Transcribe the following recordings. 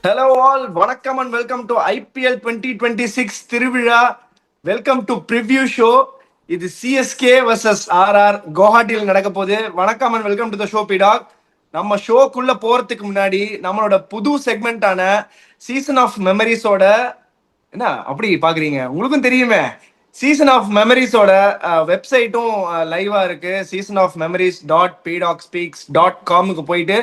Hello all, வணக்கம் and welcome to IPL 2026 திருவிழா. Welcome to preview show. இது CSK vs RR குவஹாட்டியில் நடக்க போகுது. வணக்கம் and welcome to the show PDogg. நம்ம ஷோக்குள்ள போறதுக்கு முன்னாடி நம்மளோட புது செக்மெண்டான சீசன் ஆஃப் மெமரிஸோட என்ன அப்படி பாக்குறீங்க, உங்களுக்கும் தெரியுமே சீசன் ஆஃப் மெமரிஸோட வெப்சைட்டும் லைவா இருக்கு. Season of memories dot PDogg speaks dot காமுக்கு போயிட்டு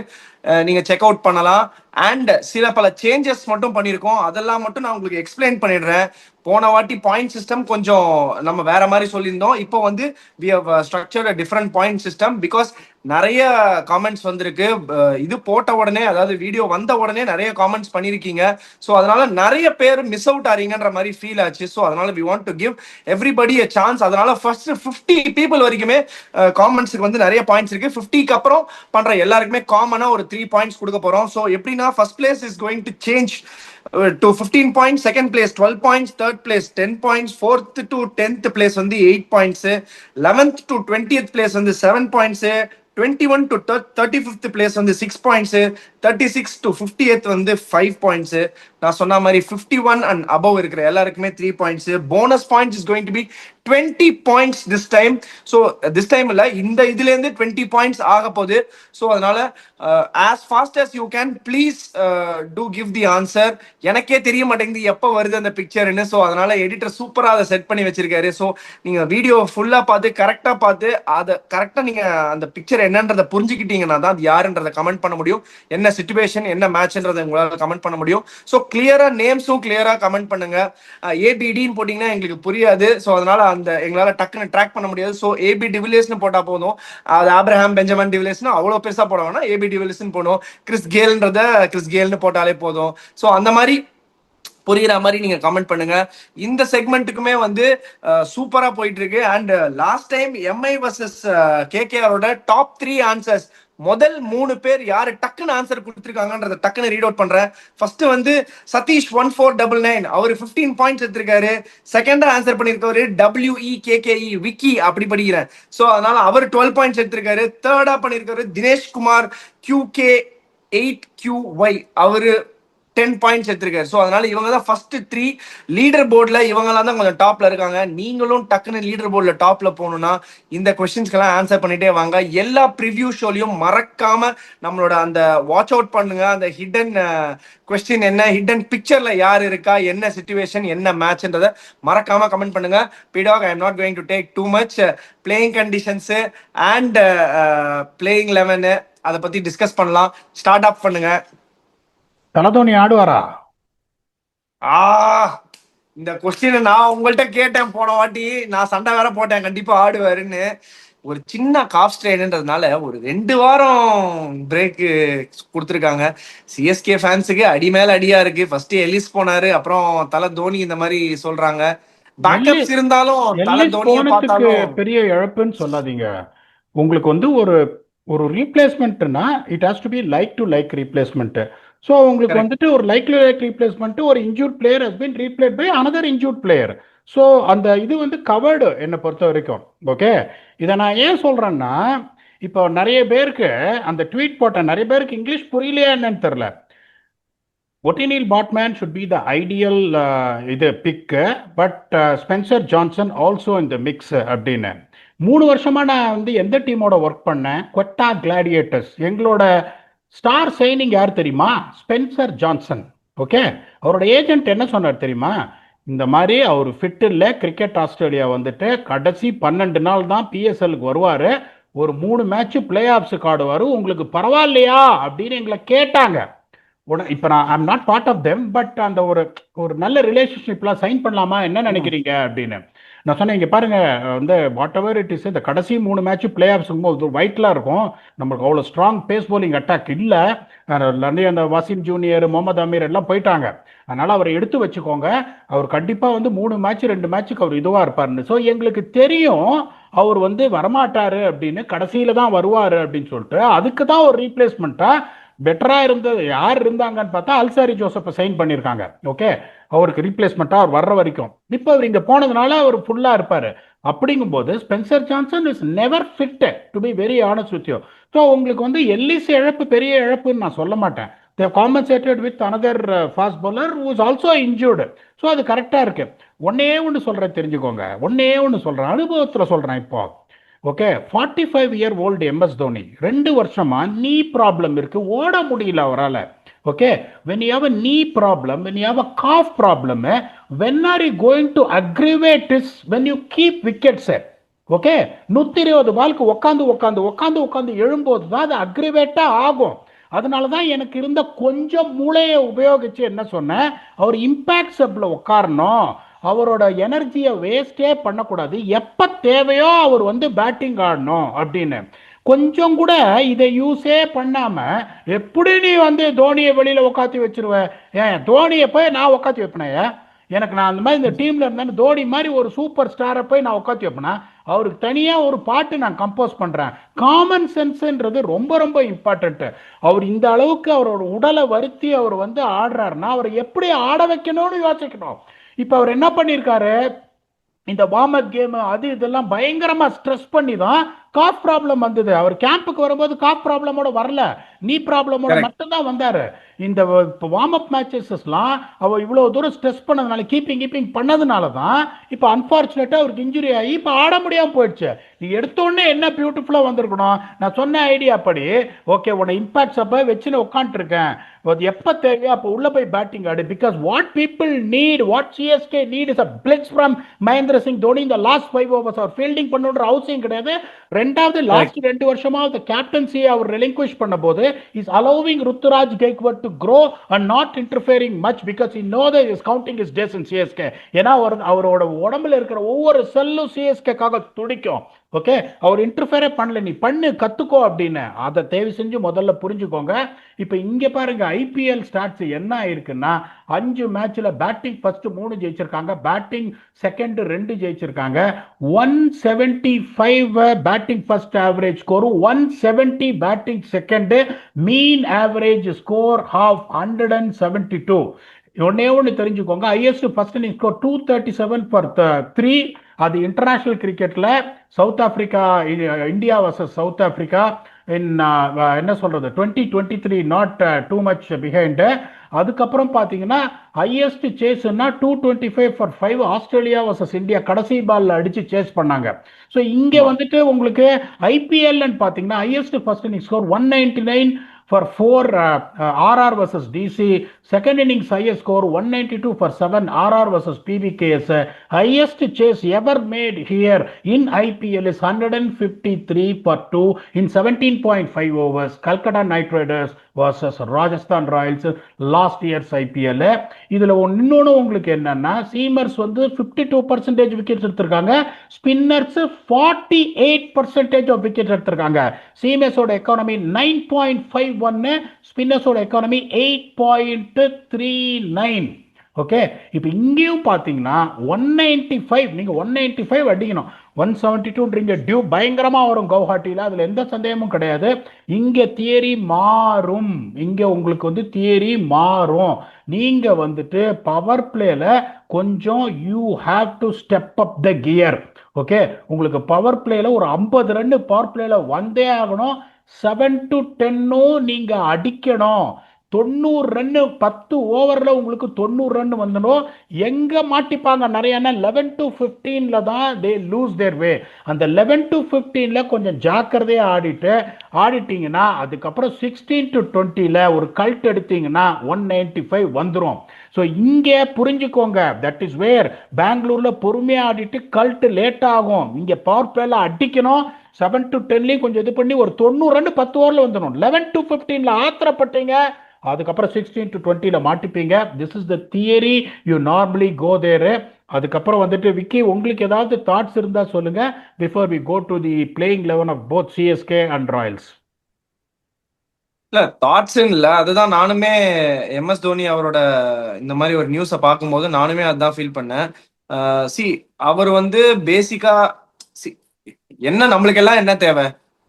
நீங்க செக் அவுட் பண்ணலாம். அண்ட் சில பல சேஞ்சஸ் மட்டும் பண்ணியிருக்கோம், அதெல்லாம் மட்டும் நான் உங்களுக்கு எக்ஸ்பிளைன் பண்ணிடுறேன். போன வாட்டி பாயிண்ட் சிஸ்டம் கொஞ்சம் நம்ம வேற மாதிரி சொல்லியிருந்தோம். இப்போ வந்து we have structured a different point system because நிறைய காமெண்ட்ஸ் வந்திருக்கு. இது போட்ட உடனே, அதாவது வீடியோ வந்த உடனே நிறைய காமெண்ட்ஸ் பண்ணியிருக்கீங்க. ஸோ அதனால நிறைய பேர் மிஸ் அவுட் ஆறீங்கன்ற மாதிரி ஃபீல் ஆச்சு. ஸோ அதனால we want to give everybody a chance. அதனால ஃபர்ஸ்ட் 50 பீப்புள் வரைக்குமே காமெண்ட்ஸுக்கு வந்து நிறைய பாயிண்ட்ஸ் இருக்கு. 50க்கு அப்புறம் பண்ற எல்லாருக்குமே காமனா ஒரு 3 பாயிண்ட்ஸ் கொடுக்க போறோம். ஸோ எப்படின்னா first place is going to change to 15 points, second place 12 points, third place 10 points, fourth to 10th place வந்து 8 points, 11th to 20th place வந்து 7 points, 21 to 35th place வந்து 6 points, 36 to 50th வந்து 5 points. நான் சொன்ன மாதிரி 51 and above இருக்கிற எல்லாருக்குமே 3 points. Bonus points is going to be 20 points this time. So this time இல்ல, இந்த இதுல இருந்து 20 points ஆக போகுது. ஸோ அதனால as fast as you can please do give the answer. எனக்கே தெரிய மாட்டேங்குது எப்போ வருது அந்த பிக்சர்னு. ஸோ அதனால எடிட்டர் சூப்பரா அதை செட் பண்ணி வச்சிருக்காரு. ஸோ நீங்க வீடியோ ஃபுல்லா பார்த்து கரெக்டா பார்த்து அதை கரெக்டா நீங்க அந்த பிக்சர் என்னன்றதை புரிஞ்சுக்கிட்டீங்கன்னா தான் அது யாருன்றதை கமெண்ட் பண்ண முடியும். என்ன சிச்சுவேஷன் என்ன மேட்ச்ன்றதை உங்களால கமெண்ட் பண்ண முடியும். ஸோ கிளியரா நேம்ஸும் கிளியரா கமெண்ட் பண்ணுங்க. ஏபிடின்னு போட்டீங்கன்னா எங்களுக்கு புரியாது. ஸோ அதனால அந்த எங்களால டக்குன்னு ட்ராக் பண்ண முடியாது. ஸோ ஏபி டிவிலியர்ஸ்னு போட்டா போதும். அது ஆப்ரஹாம் பெஞ்சமின் டிவிலியர்ஸ்னு அவ்வளோ பெருசா போட வேணாம், ஏபி டிவிலியர்ஸ்னு போடும். கிறிஸ் கேல்ன்றத கிறிஸ் கேல்னு போட்டாலே போதும். ஸோ அந்த மாதிரி புரியுற மாதிரி நீங்க கமெண்ட் பண்ணுங்க. இந்த செக்மெண்ட்டுக்குமே வந்து சூப்பரா போயிட்டு இருக்கு. And last time MI versus கேகேஆரோட டாப் 3 ஆன்சர்ஸ் முதல் 3 பேர் யாரு டக்குன்னு ஆன்சர் கொடுத்துருக்காங்கன்றத டக்குன்னு ரீட் அவுட் பண்றேன். ஃபர்ஸ்ட் வந்து சதீஷ் 1499, அவரு 15 பாயிண்ட்ஸ் எடுத்திருக்காரு. செகண்டா ஆன்சர் பண்ணிருக்கவரு WEKKE விக்கி அப்படி படிக்கிறேன். ஸோ அதனால அவர் 12 பாயிண்ட்ஸ் எடுத்திருக்காரு. தேர்டா பண்ணிருக்காரு தினேஷ் குமார் QK8QY, அவரு 10 பாயிண்ட்ஸ் எடுத்திருக்காரு. ஸோ அதனால இவங்க தான் ஃபர்ஸ்ட் 3 லீடர் போர்டில். இவங்கெல்லாம் தான் கொஞ்சம் டாப்ல இருக்காங்க. நீங்களும் டக்குன்னு லீடர் போர்டில் டாப்ல போகணும்னா இந்த கொஸ்டின்ஸ்க்கெல்லாம் ஆன்சர் பண்ணிட்டே வாங்க. எல்லா ப்ரிவ்யூ ஷோலையும் மறக்காம நம்மளோட அந்த வாட்ச் அவுட் பண்ணுங்க. அந்த ஹிடன் கொஸ்டின் என்ன, ஹிடன் பிக்சர்ல யார் இருக்கா, என்ன சிச்சுவேஷன் என்ன மேட்ச்ன்றதை மறக்காம கமெண்ட் பண்ணுங்க. PDogg, I am not going to take too much. Playing conditions and playing 11 அதை பத்தி டிஸ்கஸ் பண்ணலாம். ஸ்டார்ட் அப் பண்ணுங்க. தலதோனி ஆடுவாரா? இந்த கொஸ்டின் நான் உங்கள்கிட்ட கேட்டேன் போன வாட்டி. நான் சண்டை வேற போட்டேன் கண்டிப்பா ஆடுவாருன்னு. ஒரு சின்ன காஃப் ஸ்ட்ரெயின்ன்றதுனால ஒரு 2 வாரம் பிரேக் கொடுத்துருக்காங்க. சிஎஸ்கே ஃபேன்ஸுக்கு அடி மேல அடியா இருக்கு. ஃபர்ஸ்ட் எலிஸ் போனாரு, அப்புறம் தலை தோனி இந்த மாதிரி சொல்றாங்க. பேக்கப்ஸ் இருந்தாலும் தலை தோனியை பார்த்தாலும் பெரிய இழப்புன்னு சொல்லாதீங்க. உங்களுக்கு வந்து ஒரு ஒரு ரீப்ளேஸ்மெண்ட்னா it has to be like to like replacement. So உங்களுக்கு வந்துட்டு ஒரு லைக் டு லைக் ரீப்ளேஸ்மெண்ட், ஒரு injured player has been replaced by another injured player. So அந்த இது வந்து கவர்டு என்னை பொறுத்த வரைக்கும். ஓகே, இதை நான் ஏன் சொல்றேன்னா, இப்போ நிறைய பேருக்கு அந்த ட்வீட் போட்ட நிறைய பேருக்கு இங்கிலீஷ் புரியலையா என்னன்னு தெரியல. ஒட்டினில் பாட்மேன் should be the ideal இது pick, but Spencer Johnson also இந்த மிக்ஸ் அப்படின்னு. 3 வருஷமா நான் வந்து எந்த டீமோட ஒர்க் பண்ணேன்? கொட்டா கிளாடியேட்டர்ஸ். எங்களோட ஸ்டார் சைனிங் யார் தெரியுமா? Spencer Johnson. ஓகே, அவரோட ஏஜென்ட் என்ன சொன்னார் தெரியுமா? இந்த மாதிரி அவர் ஃபிட் இல்லை, கிரிக்கெட் ஆஸ்திரேலியா வந்துட்டு கடைசி 12 நாள் தான் பிஎஸ்எல்க்கு வருவார், ஒரு 3 மேட்ச் பிளே ஆஃப்ஸுக்கு ஆடுவார், உங்களுக்கு பரவாயில்லையா அப்படின்னு எங்களை கேட்டாங்க. இப்போ நான் I'm not part of them, but அந்த ஒரு நல்ல ரிலேஷன்ஷிப்லாம் சைன் பண்ணலாமா, என்ன நினைக்கிறீங்க அப்படின்னு நான் சொன்னேன். இங்கே பாருங்க, வந்து வாட் எவர் இட் இஸ், இந்த கடைசி 3 மேட்ச் பிளே ஆஃப்ஸுக்கும் போது ஒயிட்லாம் இருக்கும், நம்மளுக்கு அவ்வளோ ஸ்ட்ராங் பேஸ் போலிங் அட்டாக் இல்லை. நிறைய அந்த வாசிம் ஜூனியர், முகமது அமீர் எல்லாம் போயிட்டாங்க. அதனால அவரை எடுத்து வச்சுக்கோங்க, அவர் கண்டிப்பாக வந்து 3 மேட்ச் 2 மேட்சுக்கு அவர் இதுவாக இருப்பாருன்னு. ஸோ எங்களுக்கு தெரியும் அவர் வந்து வரமாட்டாரு அப்படின்னு, கடைசியில தான் வருவார் அப்படின்னு சொல்லிட்டு, அதுக்கு தான் ஒரு ரீப்ளேஸ்மெண்ட்டாக பெட்டரா இருந்தது யார் இருந்தாங்கன்னு பார்த்தா அல்சாரி ஜோசப்பை சைன் பண்ணியிருக்காங்க. ஓகே, அவருக்கு ரீப்ளேஸ்மெண்ட்டாக அவர் வர்ற வரைக்கும். இப்போ அவர் இங்கே போனதுனால அவர் ஃபுல்லாக இருப்பார். அப்படிங்கும்போது Spencer Johnson is never fit, to be very honest with you. So உங்களுக்கு வந்து எல்லிஸ் இழப்பு பெரிய இழப்புன்னு நான் சொல்ல மாட்டேன். they compensated with another fast bowler who is also injured. So அது கரெக்டாக இருக்கு. ஒன்னே ஒன்று சொல்கிறேன், தெரிஞ்சுக்கோங்க. ஒன்னே ஒன்று சொல்கிறேன், அனுபவத்தில் சொல்கிறேன். இப்போ okay, 45 year old MS Dhoni 2 வருஷமா நீ ப்ராப்ளம் இருக்கு, ஓட முடியல அவரால். Okay, when you have a knee problem, when you have a calf problem, when are you going to aggravate this? When you keep wickets. Okay, 120 பாலுக்கு உட்காந்து உட்காந்து உட்காந்து உட்காந்து எழும்போது தான் அது அக்ரிவேட்டாக ஆகும். அதனால தான் எனக்கு இருந்த கொஞ்சம் மூளையை உபயோகித்து என்ன சொன்னேன், அவர் இம்பேக்ட் சப்பில் உட்காரணும், அவரோட எனர்ஜியை வேஸ்டே பண்ணக்கூடாது, எப்போ தேவையோ அவர் வந்து பேட்டிங் ஆடணும் அப்படின்னு. கொஞ்சம் கூட இதை யூஸே பண்ணாம எப்படி நீ வந்து தோனியை வெளியில உட்காத்தி வச்சிருவ? ஏன் தோனியை போய் நான் உட்காத்தி வைப்பேனே? எனக்கு நான் அந்த மாதிரி இந்த டீம்ல இருந்தேன், தோனி மாதிரி ஒரு சூப்பர் ஸ்டாரை போய் நான் உட்காத்தி வைப்பேனா? அவருக்கு தனியா ஒரு பாட்டு நான் கம்போஸ் பண்றேன். காமன் சென்ஸ்ன்றது ரொம்ப ரொம்ப இம்பார்ட்டன்ட். அவர் இந்த அளவுக்கு அவரோட உடலை வருத்தி அவர் வந்து ஆடுறாருன்னா அவர் எப்படி ஆட வைக்கணும்னு யோசிக்கணும். இப்ப அவர் என்ன பண்ணிருக்காரு, இந்த வார்ம் அப் கேம் அது இதெல்லாம் பயங்கரமா ஸ்ட்ரெஸ் பண்ணி தான் காஃப் ப்ராப்ளம் வந்தது. அவர் கேம்புக்கு வரும்போது காஃப் ப்ராப்ளமோட வரல, நீ ப்ராப்ளமோட மட்டும்தான் வந்தாரு. இந்த வார்ம் அப் மேட்சஸ்லாம் அவர் இவ்வளவு தூரம் ஸ்ட்ரெஸ் பண்ணதுனால, கீப்பிங் பண்ணதுனால தான் இப்போ அன்பார்ச்சுனேட்டா அவருக்கு இன்ஜுரி ஆகி இப்போ ஆட முடியாம போயிடுச்சு. நீ எடுத்தோடனே என்ன பியூட்டிஃபுல்லா வந்திருக்கணும், நான் சொன்ன ஐடியா படி ஓகே உன்னை இம்பாக்ட்ஸ் அப்ப வச்சுன்னு உட்காந்துட்டு இருக்கேன், எப்ப தேவையோ அப்போ உள்ள போய் பேட்டிங் ஆடு. Because what people need, what CSK need is a blitz from Mahendra Singh Dhoni. இந்த லாஸ்ட் 5 overs அவர் ஃபீல்டிங் பண்ணுன்ற அவசியம் கிடையாது. ரெண்டாவது லாஸ்ட் 2 வருஷமா அந்த கேப்டன்சியை அவர் ரெலிங்க்விஷ் பண்ண போது is allowing Ruturaj Gaikwad to grow and not interfering much because he know that he is counting his days in CSK. ஏன்னா அவரோட உடம்புல இருக்கிற ஒவ்வொரு செல்லும் சிஎஸ்கேக்காக துடிக்கும். ஓகே, அவர் இன்டர்ஃபியரே பண்ணல, நீ பண்ணு கத்துக்கோ அப்படின்னு. அதை தேவை செஞ்சு முதல்ல புரிஞ்சுக்கோங்க. இப்ப இங்க பாருங்க, ஐபிஎல் ஸ்டாட்ஸ் என்ன ஆயிருக்குன்னா 5 மேட்ச்ல பேட்டிங் ஃபர்ஸ்ட் 3 ஜெயிச்சிருக்காங்க, பேட்டிங் செகண்ட் 2 ஜெயிச்சிருக்காங்க. 175 batting first average score, 170 batting second, mean average score half 172. ஒன்னே ஒன்று தெரிஞ்சுக்கோங்க, highest first inning score 237 for 3. அது இன்டர்நேஷனல் கிரிக்கெட்ல South Africa, India versus South Africa in என்ன சொல்றது 2023, நாட் டூ மச் பிஹைண்ட். அதுக்கப்புறம் பார்த்தீங்கன்னா ஹையஸ்ட் சேஸ்னா 225 for 5 ஆஸ்திரேலியா வர்சஸ் இந்தியா கடைசி பால்ல அடிச்சு சேஸ் பண்ணாங்க. ஸோ இங்கே வந்துட்டு உங்களுக்கு ஐபிஎல் பார்த்தீங்கன்னா highest first inning score 199 for 4 RR versus DC. Second innings highest score 192 for 7 RR versus PBKS. Highest chase ever made here in IPL is 153 for 2 in 17.5 overs. Calcutta Knight Riders versus Rajasthan Royals last year's IPL. இதுல இன்னொன்று உங்களுக்கு என்னன்னா, seamers வந்து 52% wickets எடுத்திருக்காங்க, spinners 48% of wickets எடுத்திருக்காங்க. சீமர்ஸோட economy 9.51, ஸ்பின்னர்ஸோட economy 8.39. Okay, இப்போ இங்கேயும் பார்த்தீங்கன்னா 195, நீங்க 195 அடிக்கணும், 172ன்றீங்க டியூ பயங்கரமா வரும் கவுஹாட்டியில், அதுல எந்த சந்தேகமும் கிடையாது. இங்க தியரி மாறும், இங்க உங்களுக்கு வந்து தியரி மாறும். நீங்க வந்துட்டு பவர் பிளேல கொஞ்சம் you have to step up the gear. Okay, உங்களுக்கு பவர் பிளேல ஒரு 50 ரன் பவர் பிளேல வந்தே ஆகணும். 7 to 10 நீங்க அடிக்கணும். 90 ரன் 10 ஓவர்ல உங்களுக்கு 90 ரன் வந்துடும். எங்க மாட்டிப்பாங்க நிறைய 11 to 15ல தான் they lose their way. அந்த 11 to 15ல கொஞ்சம் ஜாக்கிரதையா ஆடிட்டீங்கன்னா அதுக்கப்புறம் 16 to 20ல ஒரு கல்ட் எடுத்தீங்கன்னா 195 வந்துடும். ஸோ இங்கே புரிஞ்சுக்கோங்க, தட் இஸ் வேர் பெங்களூர்ல பொறுமையா ஆடிட்டு கல்ட் லேட் ஆகும். இங்க பவர் பிளேல அடிக்கணும். 7 to 10லையும் கொஞ்சம் இது பண்ணி ஒரு 90 ரன் 10 ஓவர்ல வந்துடும். 11 to 15ல ஆத்திரப்பட்டீங்க, அதுக்கப்புறம் 16 to 20ல மாட்டிப்பீங்க. This is the theory, you normally go there. அதுக்கப்புறம் வந்துட்டு விக்கி, உங்களுக்கு ஏதாவது தாட்ஸ் இருந்தா சொல்லுங்க before we go to the playing 11 of both CSK and Royals. இல்ல தாட்ஸ் இல்ல, அதுதான் நானுமே MS தோனி அவரோட இந்த மாதிரி ஒரு நியூஸை பார்க்கும்போது நானுமே அதுதான் ஃபீல் பண்ணேன். சி அவர் வந்து பேசிக்கா என்ன நம்மளுக்கு எல்லாம் என்ன தேவை,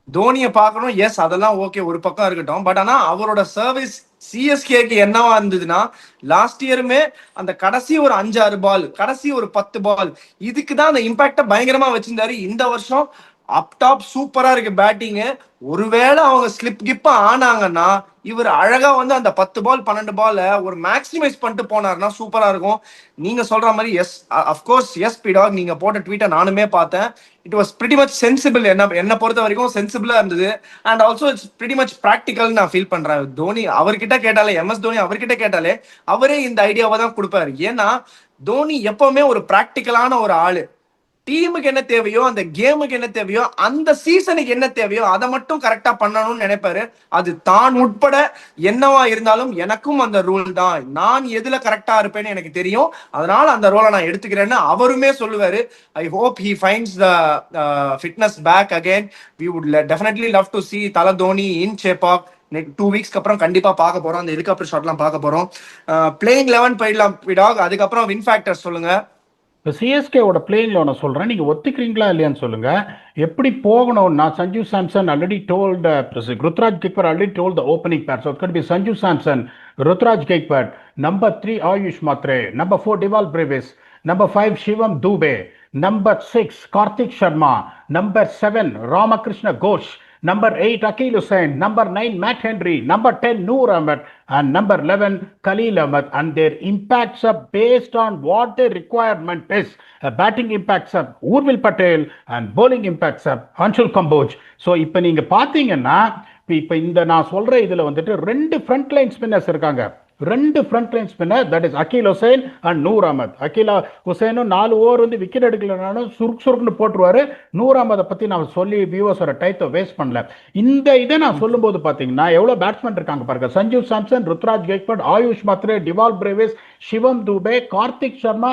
தோனியை பார்க்கணும், எஸ் அதெல்லாம் ஓகே ஒரு பக்கம் இருக்கட்டும். பட் ஆனா அவரோட சர்வீஸ் சிஎஸ்கேக்கு என்னவா இருந்ததுன்னா, லாஸ்ட் இயருமே அந்த கடைசி ஒரு 5-6 பால், கடைசி ஒரு 10 பால், இதுக்கு தான் அந்த இம்பாக்ட பயங்கரமா வச்சிருந்தாரு. இந்த வருஷம் அப் டாப் சூப்பரா இருக்கு பேட்டிங்கு. ஒருவேளை அவங்க ஸ்லிப் கிப்பா ஆனாங்கன்னா இவர் அழகா வந்து அந்த 10 பால் 12 பால் ஒரு மேக்ஸிமைஸ் பண்ணிட்டு போனாருன்னா சூப்பரா இருக்கும். நீங்க சொல்ற மாதிரி எஸ், அஃப்கோர்ஸ் எஸ் பிடாக், நீங்க போட்ட ட்வீட்டை நானுமே பார்த்தேன். It was pretty much sensible. என்ன பொறுத்த வரைக்கும் சென்சிபிளா இருந்தது. And also it's pretty much practical நான் ஃபீல் பண்றேன். தோனி அவர்கிட்ட கேட்டாலே, எம்எஸ் தோனி அவர்கிட்ட கேட்டாலே அவரே இந்த ஐடியாவை தான் கொடுப்பாரு. ஏன்னா தோனி எப்பவுமே ஒரு ப்ராக்டிக்கலான ஒரு ஆளு. டீமுக்கு என்ன தேவையோ, அந்த கேமுக்கு என்ன தேவையோ, அந்த சீசனுக்கு என்ன தேவையோ அதை மட்டும் கரெக்டா பண்ணணும்னு நினைப்பாரு. அது தான் உட்பட என்னவா இருந்தாலும் எனக்கும் அந்த ரூல் தான், நான் எதுல கரெக்டா இருப்பேன்னு எனக்கு தெரியும், அதனால அந்த ரோலை நான் எடுத்துக்கிறேன்னு அவருமே சொல்லுவாரு. I hope he finds the fitness back again. We would definitely love to see Thala Dhoni in Chepauk. Next 2 வீக்ஸ்க்கு அப்புறம் கண்டிப்பா பார்க்க போறோம். அந்த ஹெலிகாப்டர் ஷாட்லாம் பார்க்க போறோம். பிளேயிங் 11 போயிடலாம் விடாக். அதுக்கப்புறம் வின் ஃபேக்டர் சொல்லுங்க. இப்போ சிஎஸ்கேவோட பிளேயிங்ல ஒன்று சொல்கிறேன், நீங்கள் ஒத்துக்கிறீங்களா இல்லையான்னு சொல்லுங்க. எப்படி போகணும்னா Sanju Samson already told, Ruturaj Gaikwad already told the opening pair. So it could be Sanju Samson, Ruturaj Gaikwad, number 3 Ayush Mhatre, number 4 Dewald Brevis, number 5 Shivam Dube, number 6 Kartik Sharma, number 7 Ramakrishna Ghosh, number 8 Akil Hussain, number 9 Matt Henry, number 10 Noor Ahmed, and number 11 Khalil Ahmed. And their impacts are based on what their requirement is. Batting impacts are Urvil Patel and bowling impacts are Anshul Kamboj. So இப்போ நீங்க பாத்தீங்கன்னா இப்போ இந்த நான் சொல்ற இதுல வந்துட்டு 2 front line spinners இருக்காங்க. 2 front line spinner, that is Akeal Hosein and Noor Ahmad. Akeal ஹுசைனும் 4 ஓவர் வந்து விக்கெட் எடுக்கலனாலும் சுருக்குன்னு போட்டுருவாரு. நூர் அஹமதை பத்தி நான் சொல்லி வியூவர்ஸோட டைத்தை வேஸ்ட் பண்ணல. இந்த இதை நான் சொல்லும் போது பாத்தீங்கன்னா எவ்வளவு பேட்ஸ்மேன் இருக்காங்க பாருங்க. Sanju Samson, Ruturaj Gaikwad, Ayush Mhatre, Dewald Brevis, Shivam Dube, Kartik Sharma,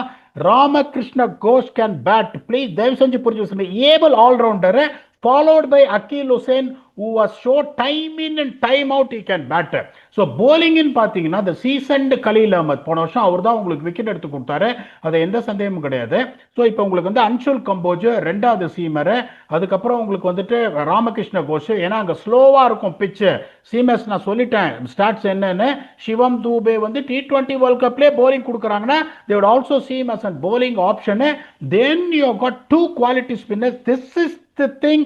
Ramakrishna Ghosh can bat. Please தயவு செஞ்சு புரிஞ்சு வச்சுங்க. Able allrounder followed by Akil Hussain, who was showed time in and time out he can batter. So bowling in பாத்தீங்கன்னா the seasoned Khalil Ahmed, போன வருஷம் அவர் தான் உங்களுக்கு விக்கெட் எடுத்து கொடுத்தாரு, அது எந்த சந்தேகமும் கிடையாது. ஸோ இப்போ உங்களுக்கு வந்து அன்ஷுல் கம்போஜ் 2வது சீமர், அதுக்கப்புறம் உங்களுக்கு வந்துட்டு ராமகிருஷ்ண கோஷ். ஏன்னா அங்கே ஸ்லோவா இருக்கும் பிச்சு. சீமர்ஸ் நான் சொல்லிட்டேன் ஸ்டாட்ஸ் என்னன்னு. சிவம் தூபே வந்து T20 வேர்ல்ட் கப்லேயே bowling கொடுக்குறாங்கன்னா they would also see him as a bowling option. Then you have got 2 quality spinners. This is the thing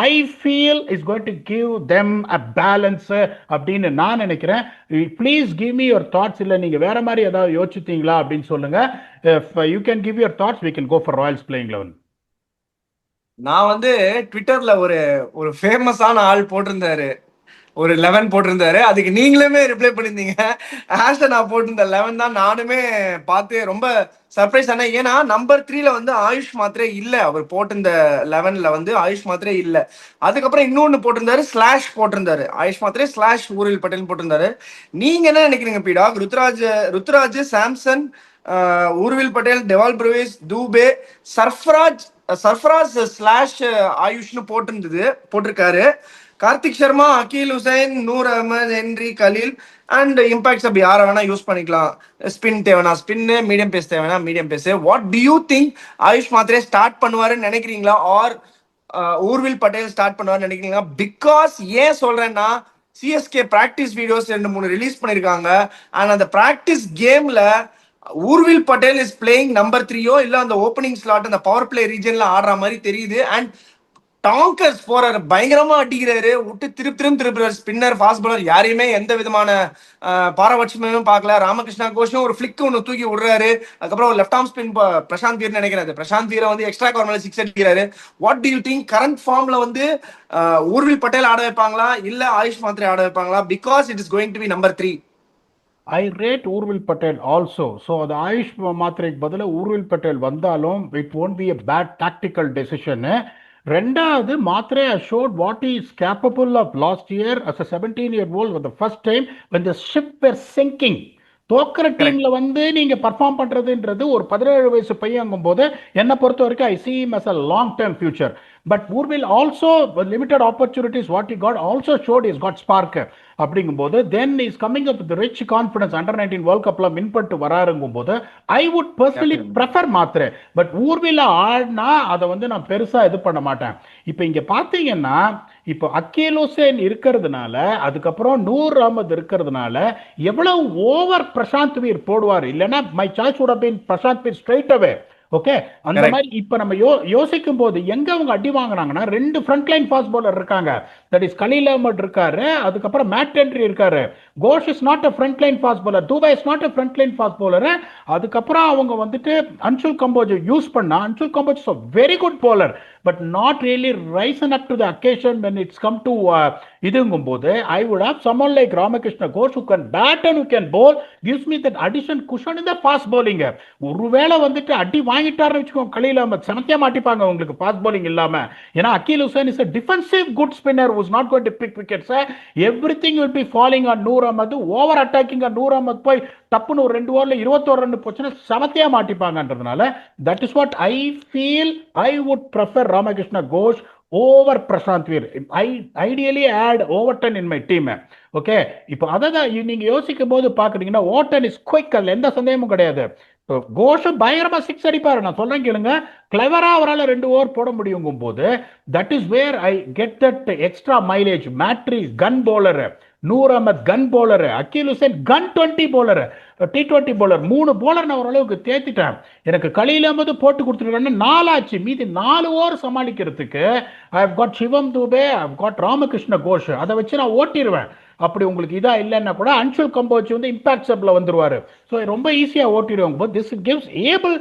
I feel is going to give them a balance அப்படின்னு நான் நினைக்கிறேன். Please give me your thoughts. இல்லை நீங்கள் வேற மாதிரி ஏதாவது யோசிச்சிட்டீங்களா அப்படின்னு சொல்லுங்க. If you can give your thoughts, we can go for Royals playing 11. நான் வந்து ட்விட்டர்ல ஒரு ஃபேமஸான ஆள் போட்டிருந்தாரு, ஒரு 11 போட்டிருந்தாரு. அதுக்கு நீங்களுமே ரிப்ளை பண்ணியிருந்தீங்க. ஆஷை நான் போட்டிருந்த 11 தான் நானுமே பார்த்து ரொம்ப சர்ப்ரைஸ் ஆனேன். ஏன்னா நம்பர் 3ல வந்து ஆயுஷ் மாத்ரே இல்ல. அவர் போட்டிருந்த 11ல வந்து ஆயுஷ் மாத்ரே இல்ல. அதுக்கப்புறம் இன்னொன்னு போட்டிருந்தாரு, ஸ்லாஷ் போட்டிருந்தாரு, ஆயுஷ் மாத்ரே ஸ்லாஷ் ஊர்வில் பட்டேல் போட்டிருந்தாரு. நீங்க என்ன நினைக்கிறீங்க PDogg? Ruturaj, Samson, Urvil Patel, Dewald Brevis, Dube, Sarfaraz slash ஆயுஷ்னு போட்டிருக்காரு. Kartik Sharma, Akeal Hosein, Noor Ahmad, Henry, Khaleel and impacts அப்படி யாரை வேணா யூஸ் பண்ணிக்கலாம். ஸ்பின் தேவைனா ஸ்பின்னு, மீடியம் பேஸ் தேவைனா medium pace. What do you think? Ayush Mhatre start பண்ணுவாருன்னு நினைக்கிறீங்களா, ஆர் ஊர்வில் பட்டேல் ஸ்டார்ட் பண்ணுவாருன்னு நினைக்கிறீங்களா? பிகாஸ் ஏன் சொல்றேன்னா சிஎஸ்கே பிராக்டிஸ் வீடியோஸ் 2-3 ரிலீஸ் பண்ணிருக்காங்க. அண்ட் அந்த பிராக்டிஸ் கேம்ல Urvil Patel is playing number 3யோ இல்ல அந்த ஓப்பனிங் ஸ்லாட் அந்த பவர் பிளே ரீஜன்ல ஆடுற மாதிரி தெரியுது. அண்ட் டாங்கர்ஸ் போறாரு, பயங்கரமா அடிக்கிறாரு, விட்டு திருப்புறாரு. ஸ்பின்னர், ஃபாஸ்ட் பாலர் யாரையுமே எந்த விதமான பாரபட்சமும் பார்க்கல. ராமகிருஷ்ணா கோஷும் ஒரு ஃபிளிக் ஒன்று தூக்கி விடுறாரு. அதுக்கப்புறம் ஒரு left arm spin Prashant Veer நினைக்கிறாரு. பிரசாந்த் வீரை வந்து எக்ஸ்ட்ரா கவர் மேல 6 அடிக்கிறாரு. What do you think? Current ஃபார்ம்ல வந்து ஊர்வில் பட்டேல் ஆட வைப்பாங்களா இல்ல ஆயுஷ் மாத்ரே ஆட வைப்பாங்களா? Because it is going to be number 3. I rate Urvil Patel also. So the Ayush மாத்ரேக்கு பதிலா Urvil Patel வந்தாலும் it won't be a bad tactical decision. ரெண்டாவது, Mhatre has showed what he is capable of last year as a 17-year-old for the first time when the ship were sinking. தோக்கிற டீம்ல வந்து நீங்க perform பண்றதுன்றது ஒரு 17 வயசு பையங்கும் போது என்ன பொறுத்த வரைக்கும் I see him as a long term future. But Urvil also limited opportunities what he got also showed he's got spark. அப்படிங்கும்போது then he's coming up with the rich confidence. Under 19 world கப்ல win பண்ணிட்டு வராருங்கும் போது I would personally prefer Mhatre. But ஊர்வில ஆடினா அதை வந்து நான் பெருசா இது பண்ண மாட்டேன். இப்போ இங்க பாத்தீங்கன்னா இப்போ அக்கீல் ஹுசைன் இருக்கிறதுனால, அதுக்கப்புறம் நூர் அஹமத் இருக்கிறதுனால எவ்வளவு ஓவர் பிரசாந்த் வீர் போடுவார். இல்லைன்னா my choice would have been Prashant Veer straight away. Okay, அந்த கரெக்ட். மாதிரி இப்ப நம்ம யோசிக்கும் போது எங்க அவங்க அடி வாங்குறாங்கன்னா, ரெண்டு ஃப்ரண்ட் லைன் ஃபாஸ்ட் பவுலர் இருக்காங்க. தட் இஸ் கலீல் அஹ்மத் இருக்காரு, அதுக்கப்புறம் மேட் ஹென்ரி இருக்காரு. Ghosh is not a front line fast bowler, Dube is not a front line fast bowler. அதுக்கப்புறம் அவங்க வந்துட்டு அன்சுல் கம்போஜ் யூஸ் பண்ணா, Anshul Kamboj is a very good bowler but not really risen up to the occasion when it's come to இதுங்கும் போது I would have someone like Ramakrishna Ghosh who can bat and who can bowl, gives me that addition cushion in the fast bowling. ஒருவேளை வந்துட்டு அடி வாங்கிட்டாருன்னு வச்சுக்கோங்க, கலீல் அஹ்மத் சமத்தியா மாட்டிப்பாங்க உங்களுக்கு fast bowling இல்லாம. ஏன்னா Akeal Hosein is a defensive good spinner who's not going to pick wickets. Everything will be falling on Noor Ahmad. Over attacking Noor Ahmad போய் டப்புன்னு ஒரு 2 ஓவர்ல 21 ரன் போச்சுன்னா சமத்தியா மாட்டிப்பாங்கன்றதுனால that is what I feel. I would prefer Ramakrishna Ghosh over Prashant Veer. I ideally add Overton in my team. Okay, இப்போ அதை தான் நீங்க யோசிக்கும் போது பாக்குறீங்கன்னா ஓட்டன் இஸ் குயிக், அதுல எந்த சந்தேகமும் கிடையாது. கோஷம் பயங்கரமா சிக்ஸ் அடிப்பாரு, நான் சொல்றேன் கேளுங்க. கிளவரா அவரால் 2 ஓவர் போட முடியுங்கும் போது that is where I get that extra mileage. மேட்ரிஸ் gun bowler, Noor Ahmad gun bowler, Akeal Hosein gun 20 bowler, T20 bowler. 3 bowler நான் ஓரளவுக்கு தேத்திட்டேன். எனக்கு கலீல் அஹ்மத் போட்டு கொடுத்துருக்காங்க 4 ஆச்சு. மீதி 4 ஓவர் சமாளிக்கிறதுக்கு I have got Shivam Dube, I have got Ramakrishna Ghosh. அதை வச்சு நான் ஓட்டிடுவேன். அப்படி உங்களுக்கு இதா இல்லைன்னா கூட அன்சுல் கம்போஜ் வந்து இம்பாக்ட் சப்ல வந்துருவாரு. ஸோ ரொம்ப ஈஸியா ஓட்டிடுவாங்க. But this gives able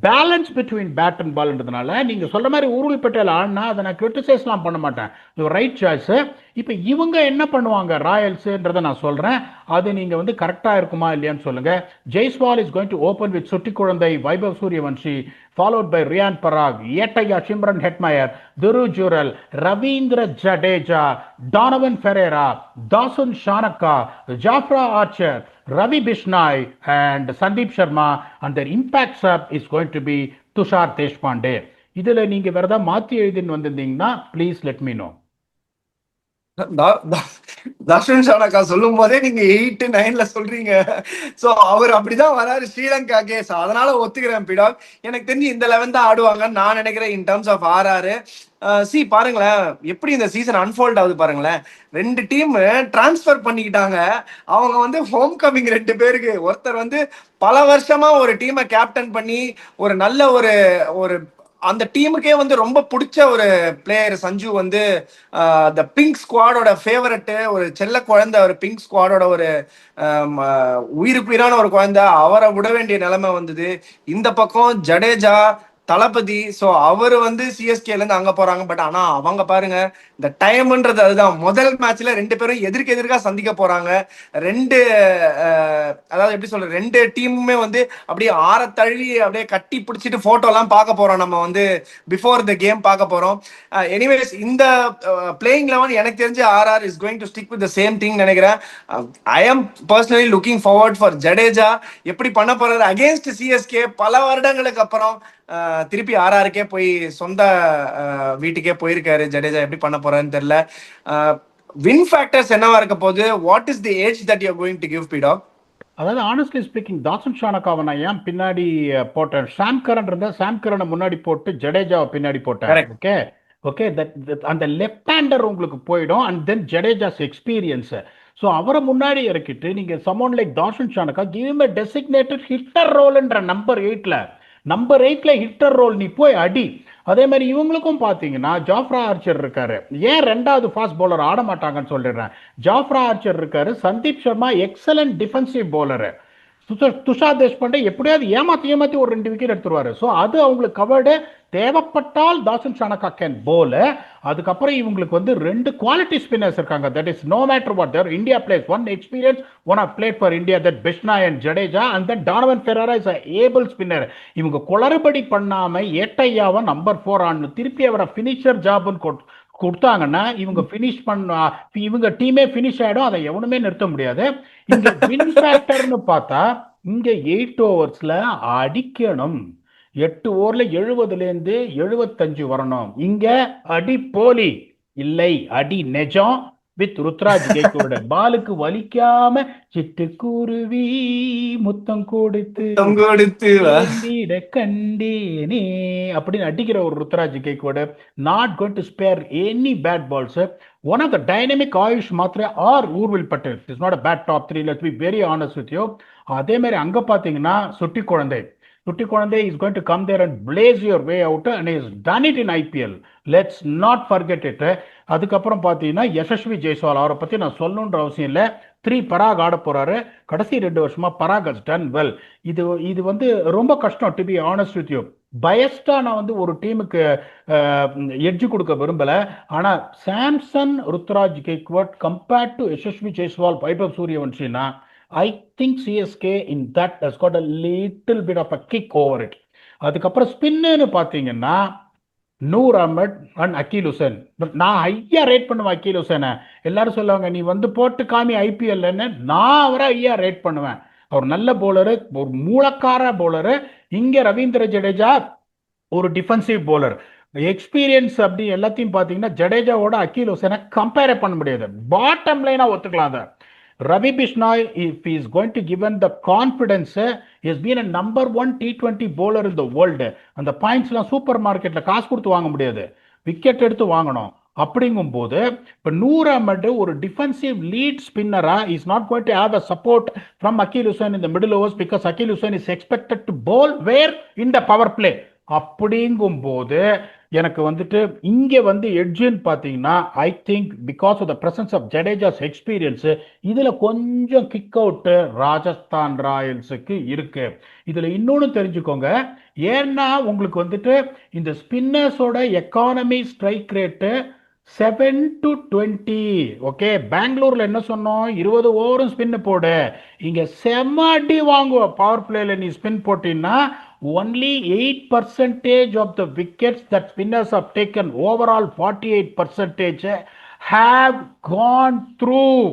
balance between bat and பால்ன்றதுனால நீங்க சொல்ற மாதிரி ஊருள் பட்டேல் ஆடினா அதை நான் கிரிட்டிசைஸ்லாம் பண்ண மாட்டேன். Right choice. இப்போ இவங்க என்ன பண்ணுவாங்க ராயல்ஸ்ன்றதை நான் சொல்றேன், அது நீங்க வந்து கரெக்டா இருக்குமா இல்லையான்னு சொல்லுங்க. Jaiswal is going to open with சுட்டி குழந்தை, Vaibhav Suryavanshi, followed by Riyan Parag, Yetaya Shimran Hetmeyer, Dhuru Jural, Ravindra Jadeja, Donovan Ferreira, Dawson Shanaka, Jafra Archer, Ravi Bishnoi and Sandeep Sharma, and their impact sub is going to be Tushar Deshpande. இதுல நீங்க வேற ஏதாவது மாத்தி எழுதின்னு வந்திருந்தீங்கன்னா please let me know. Darshan Shanaka சொல்லும் போதே நீங்க 8, 9ல சொல்றீங்க. சோ அவர் அப்படிதான் வராரு ஸ்ரீலங்கா கேஸ், அதனால ஒத்துக்கிறேன் பிடாக். எனக்கு தெரிஞ்சு இந்த 11 தான் ஆடுவாங்கன்னு நான் நினைக்கிறேன் இன் டர்ம்ஸ் ஆஃப் ஆர்ஆர். சி பாருங்களேன் எப்படி இந்த சீசன் அன்ஃபோல்ட் ஆகுது பாருங்களேன். 2 டீம் டிரான்ஸ்பர் பண்ணிக்கிட்டாங்க. அவங்க வந்து ஹோம் கமிங் 2 பேருக்கு. ஒருத்தர் வந்து பல வருஷமா ஒரு டீமை கேப்டன் பண்ணி ஒரு நல்ல ஒரு அந்த டீமுக்கே வந்து ரொம்ப பிடிச்ச ஒரு பிளேயர் சஞ்சு வந்து த பிங்க் ஸ்குவாடோட ஃபேவரட், ஒரு செல்ல குழந்தை, ஒரு பிங்க் ஸ்குவாடோட ஒரு உயிருக்குயிரான ஒரு குழந்தை. அவரை விட வேண்டிய நிலைமை வந்தது. இந்த பக்கம் ஜடேஜா தளபதி. ஸோ அவர் வந்து சிஎஸ்கேல இருந்து அங்க போறாங்க. பட் ஆனா அவங்க பாருங்க இந்த டைம்ன்றது அதுதான். முதல் மேட்ச்ல 2 பேரும் எதிர்க்க சந்திக்க போறாங்க. 2 அதாவது எப்படி சொல்ற 2 டீமுமே வந்து அப்படியே ஆற தழுவி அப்படியே கட்டி பிடிச்சிட்டு போட்டோ எல்லாம் பார்க்க போறோம். நம்ம வந்து பிஃபோர் த கேம் பார்க்க போறோம். எனிவேஸ் இந்த பிளேயிங் 11 எனக்கு தெரிஞ்சு RR is going to stick with the same thing நினைக்கிறேன். I am personally looking forward for Jadeja. எப்படி பண்ண போறாரு அகேன்ஸ்ட் சிஎஸ்கே பல வருடங்களுக்கு அப்புறம் திருப்பி ஆர்ஆருக்கே போய் சொந்த வீட்டுக்கே போயிருக்காரு ஜடேஜா. எப்படி பண்ண போறாருன்னு தெரியல. வின் ஃபேக்டர்ஸ் என்னவா இருக்க போகுது? What is the edge that you are going to give PDogg? அதாவது ஆனஸ்ட்லி ஸ்பீக்கிங் தாசன் ஷானக்காவை நான் ஏன் பின்னாடி போட்டேன், சாம் கரன் இருந்தா சாம் கரனை முன்னாடி போட்டு ஜடேஜாவை பின்னாடி போட்டேன். ஓகே ஓகே, அந்த லெஃப்ட் ஹேண்டர் உங்களுக்கு போயிடும். And then Jadeja's experience. So அவரை முன்னாடி இறக்கிட்டு நீங்க someone like Dasun Shanaka give him a designated hitter ரோல்ன்ற நம்பர் 8ல ஹிட்டர் ரோல் நீ போய் அடி. அதே மாதிரி இவங்களுக்கும் பாத்தீங்கன்னா ஜாஃப்ரா ஆர்ச்சர் இருக்காரு. ஏன் 2வது ஃபாஸ்ட் பவுலர் ஆட மாட்டாங்கன்னு சொல்லிடுறேன். ஜாஃப்ரா ஆர்ச்சர் இருக்காரு, Sandeep Sharma excellent defensive bowler, Tushar Deshpande எப்படியாவது ஏமாத்தி ஒரு 2 விக்கெட் எடுத்துருவாரு. ஸோ அது அவங்களுக்கு கவர்டு. தேவைப்பட்டால் தாசன் ஷானக்கா கேன் போல். அதுக்கப்புறம் இவங்களுக்கு வந்து 2 குவாலிட்டி ஸ்பின்னர்ஸ் இருக்காங்க. That is no matter what there India plays. One experience, one of played for India, that Bishnoi and Jadeja. And then Donovan Ferreira is able spinner. இவங்க குளறுபடி பண்ணாம ஏட்டையாவை நம்பர் 4 ஆடணும். திருப்பி அவரை ஃபினிஷர் ஜாப்னு கொடுத்தாங்கன்னா இவங்க ஃபினிஷ் இவங்க டீமே ஃபினிஷ் ஆயிடும். அதை எவனுமே நிறுத்த முடியாது. இங்க வின் ஃபேக்டர்னு பார்த்தா இங்க 8 ஓவர்ஸ்ல அடிக்கணும். 8 ஓவர்ல 70லேருந்து 75 வரணும். இங்க அடி போலி இல்லை, அடி நெஜம். வித் ருத்ராஜ் கேக்கோட பாலுக்கு வலிக்காம சிட்டுக்குருவி முத்தம் கொடுத்து கண்டேனே அப்படின்னு அடிக்கிற ஒரு ருத்ராஜ் கேக்கோட. Not going to spare any bad balls. One of the dynamic Ayush Mhatre or Urvil Patel is not a bad top 3. Let's be very honest with you. அதே மாதிரி அங்க பாத்தீங்கன்னா சுட்டி குழந்தை Tutti Konande is going to come there and blaze your way out and he has done it in IPL. Let's not forget it. அதுக்கப்புறம் பார்த்தீங்கன்னா யசஸ்வி ஜெய்ஸ்வால் அவரை பற்றி நான் சொல்லணுன்ற அவசியம் இல்லை. 3 பராக் ஆட போறாரு. கடைசி 2 வருஷமா பராக் ஹஸ் டன் வெல். இது இது வந்து ரொம்ப கஷ்டம் to be honest with you. பயஸ்டா நான் வந்து ஒரு டீமுக்கு எட்ஜ் கொடுக்க விரும்பல. ஆனா சாம்சன் ருத்ராஜ் கெய்க்வாட் கம்பேர்ட் டு யசஸ்வி ஜெய்ஸ்வால் வைபவ் சூரியவன்ஷினா I think CSK in that has got a little bit of a kick over it. அதுக்கப்புறம் ஸ்பின்னு பார்த்தீங்கன்னா Noor Ahmad and Aqeel Hussein. நான் ஐயா ரேட் பண்ணுவேன் அக்கீல் ஹுசேனை. எல்லாரும் சொல்லுவாங்க நீ வந்து போட்டு காமி ஐபிஎல்னு. நான் அவரை ஐயா ரேட் பண்ணுவேன். அவர் நல்ல போலரு, ஒரு மூலக்கார போலரு. இங்கே ரவீந்திர ஜடேஜா ஒரு டிஃபென்சிவ் போலர். எக்ஸ்பீரியன்ஸ் அப்படி எல்லாத்தையும் பார்த்தீங்கன்னா ஜடேஜாவோட அக்கீல் ஹுசேனை கம்பேர் பண்ண முடியாது. பாட்டம் லைனாக ஒத்துக்கலாம் அதை. Ravi Bishnoi, if he is going to given the confidence, he has been a number 1 T20 bowler in the world. அந்த பாயிண்ட்ஸ்லாம் சூப்பர் மார்க்கெட்டில் காசு கொடுத்து வாங்க முடியாது, விக்கெட் எடுத்து வாங்கணும். அப்படிங்கும் போது இப்போ நூர் அஹ்மத் ஒரு டிஃபென்சிவ் லீட் ஸ்பின்னரா is not going to have a support from Akeal Hosein in the middle overs because Akeal Hosein is expected to bowl where in the power play. அப்படிங்கும் போது எனக்கு வந்துட்டு இங்கே வந்து எட்ஜுன்னு பார்த்தீங்கன்னா I think because of the presence of Jadeja's experience இதில் கொஞ்சம் கிக் அவுட்டு ராஜஸ்தான் ராயல்ஸுக்கு இருக்கு. இதில் இன்னொன்று தெரிஞ்சுக்கோங்க, ஏன்னா உங்களுக்கு வந்துட்டு இந்த ஸ்பின்னர்ஸோட economy strike rate 7 to 20. Okay, பெங்களூர்ல என்ன சொன்னோம், 20 ஓவரும் ஸ்பின் போடு. இங்க செம்மடி வாங்குவோம் பவர் பிளேல நீ ஸ்பின் போட்டீங்கன்னா. only 8% of the wickets that spinners have taken, overall 48% have gone through.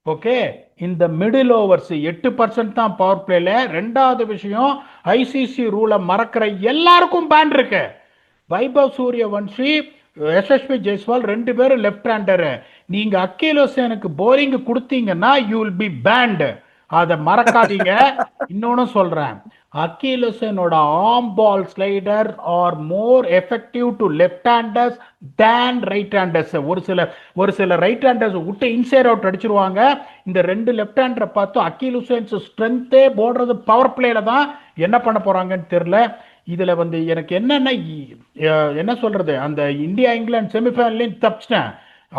Okay, இந்த மிடில் ஓவர்ஸ் 8% தான் பவர் பிளேல. ரெண்டாவது விஷயம், ஐசிசி ரூலை மறக்கிற எல்லாருக்கும் பேன் இருக்கு. வைபவ் சூரியவன்ஷி, யசஸ்வி ஜெய்ஸ்வால் 2 பேரும் லெஃப்ட் ஹேண்டரு. நீங்க அக்கீல் ஹுசேனுக்கு போரிங் கொடுத்தீங்கன்னா யூ வில் பி பேண்ட். அதை மறக்காதீங்க. இன்னொன்னு சொல்றேன், அக்கீல் ஹுசேனோட arm ball slider are more effective to left handers than right handers. ஒரு சில ரைட் ஹேண்டர்ஸ் விட்டு இன்சைட் அவுட் அடிச்சிருவாங்க. இந்த 2 லெஃப்ட் ஹேண்டரை பார்த்து அக்கீல் ஹுசேன்ஸ் ஸ்ட்ரென்த்தே போடுறது பவர் பிளேல தான். என்ன பண்ண போறாங்கன்னு தெரியல. இதுல வந்து எனக்கு என்னன்னா என்ன சொல்றது, அந்த இந்தியா இங்கிலாந்து செமிஃபைனல்லையும் தப்பிச்சிட்டேன்.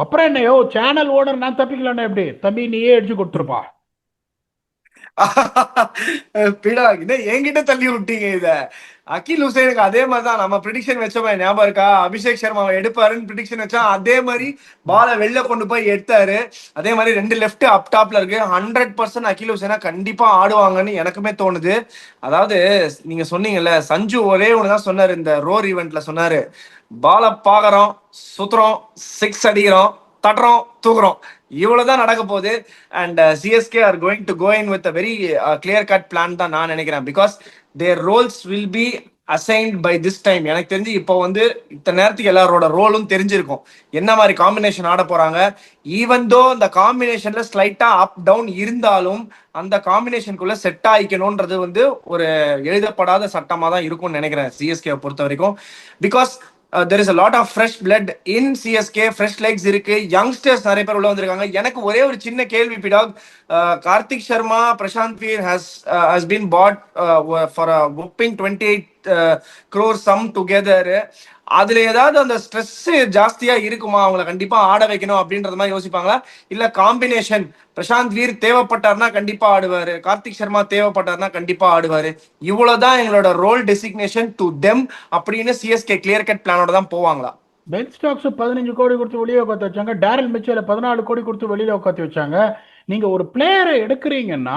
அப்புறம் என்னையோ சேனல் ஓனர் நான் தப்பிக்கலன்னா எப்படி தம்பி நீயே அடிச்சு கொடுத்துருப்பா. பிடா இதை என்கிட்ட தள்ளி விட்டீங்க. இத அக்கீல் ஹுசேனுக்கு அதே மாதிரிதான் நம்ம ப்ரிடிக்ஷன் வச்சோமே, ஞாபகம் இருக்கா? அபிஷேக் சர்மா எடுப்பாருன்னு ப்ரிடிக்ஷன் வச்சா அதே மாதிரி பாலை வெளில கொண்டு போய் எடுத்தாரு. அதே மாதிரி 2 லெஃப்ட் அப் டாப்ல இருக்கு. 100% அக்கீல் ஹுசேனா கண்டிப்பா ஆடுவாங்கன்னு எனக்குமே தோணுது. அதாவது நீங்க சொன்னீங்கல்ல, சஞ்சு ஒரே ஒண்ணுதான் சொன்னாரு இந்த ரோர் ஈவெண்ட்ல, சொன்னாரு பாலை பாக்குறோம், சுத்துறோம், 6 அடிக்கிறோம், தட்டுறோம், தூக்குறோம், இவ்வளவுதான் நடக்க போகுது. And CSK are going to go in with a very clear cut plan தான் நான் நினைக்கிறேன். Because their roles will be assigned by this time. எனக்கு தெரிஞ்சு இப்போ வந்து இத்தனை நேரத்துக்கு எல்லாரோட ரோலும் தெரிஞ்சிருக்கும், என்ன மாதிரி காம்பினேஷன் ஆட போறாங்க. ஈவன் தோ இந்த காம்பினேஷன்ல ஸ்லைட்டா அப் டவுன் இருந்தாலும் அந்த காம்பினேஷனுக்குள்ள செட் ஆயிக்கணும்ன்றது வந்து ஒரு எழுதப்படாத சட்டமா தான் இருக்கும்னு நினைக்கிறேன் சிஎஸ்கே பொறுத்த வரைக்கும். Because there is a lot of fresh blood in CSK, fresh legs இருக்கு, யங்ஸ்டர்ஸ் நிறைய பேர் உள்ள வந்திருக்காங்க. எனக்கு ஒரே ஒரு சின்ன கேள்வி பிடாக், Karthik Sharma, Prashanth Veer has been bought for a whopping 28 crore sum together. அதுல ஏதாவது அந்த ஸ்ட்ரெஸ் ஜாஸ்தியா இருக்குமா, அவங்களை கண்டிப்பா ஆட வைக்கணும் அப்படின்றது மாதிரி யோசிப்பாங்களா? இல்ல காம்பினேஷன் பிரசாந்த் வீர் தேவைப்பட்டார்னா கண்டிப்பா ஆடுவாரு, கார்த்திக் சர்மா தேவைப்பட்டார்னா கண்டிப்பா ஆடுவாரு, இவ்வளவுதான் எங்களோட ரோல் டெசிக்னேஷன் டு தெம் அப்படின்னு சிஎஸ்கே கிளியர் கட் பிளானோட தான் போவாங்களா? பென் ஸ்டாக்ஸ் 15 கோடி கொடுத்து வெளியே உட்காந்து வச்சாங்க. டேரல் மிச்சேல 14 கோடி கொடுத்து வெளியில உட்காந்து வச்சாங்க. நீங்க ஒரு பிளேயரை எடுக்கிறீங்கன்னா